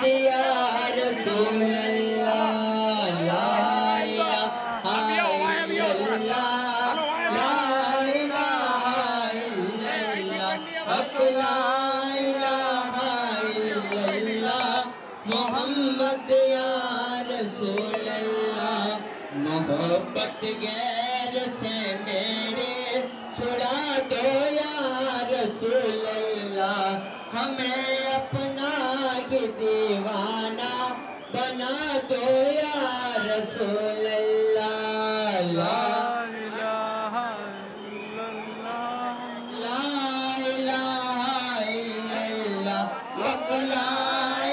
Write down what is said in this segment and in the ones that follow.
या रसूल अल्लाह ला इलाहा इल्लल्लाह ला इलाहा इल्लल्लाह हक ला इलाहा इल्लल्लाह मोहम्मद या रसूल अल्लाह मोहब्बत गैर से मेरे छुड़ा दो या रसूल अल्लाह हमें अपना ये दीवाना बना दो या रसूल अल्लाह ला इलाहा इल्लल्लाह ला इलाहा इल्लल्लाह ला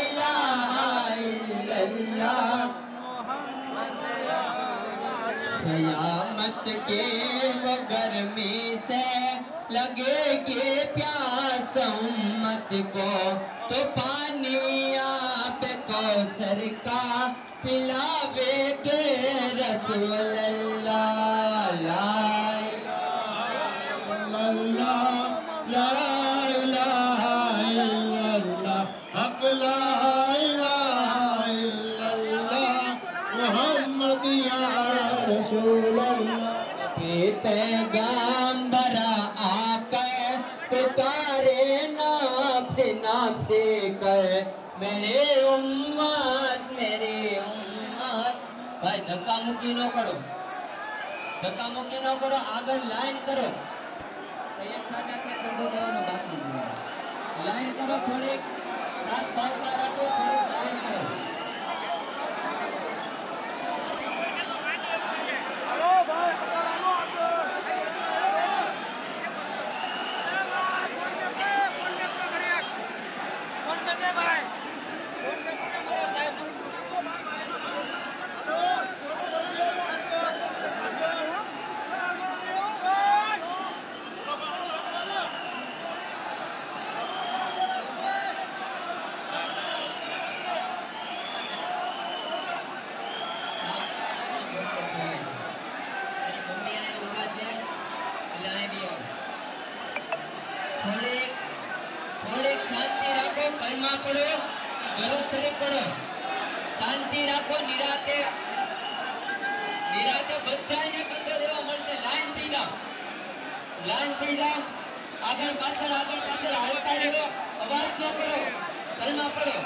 इलाहा इल्लल्लाह क़यामत के वो गर्मी से लगेगी प्यास उम्मत को तो पानी आप कौसर का पिलावेगे रसूल अल्लाह ला इलाहा इल्लल्लाह हक ला इलाहा इल्लल्लाह मोहम्मद या रसूल अल्लाह पैगंबरा आकर पुकारे नाप से कर मेरे उम्मत भाई धक्का मुक्की न करो आगे लाइन करो एक साथ के कंधो देवानो बात नहीं लाइन करो थोड़ी साथ सहकार रखो थोड़ी लाइन करो थोड़ी शांति राखो कलमा पढ़ो दरूद शरीफ पढ़ो शांति राखो निराते बधाने कंधो देवा मळशे लाइन थी जाओ आगळ पाछळ हालता रहो अवाज न करो कलमा पढ़ो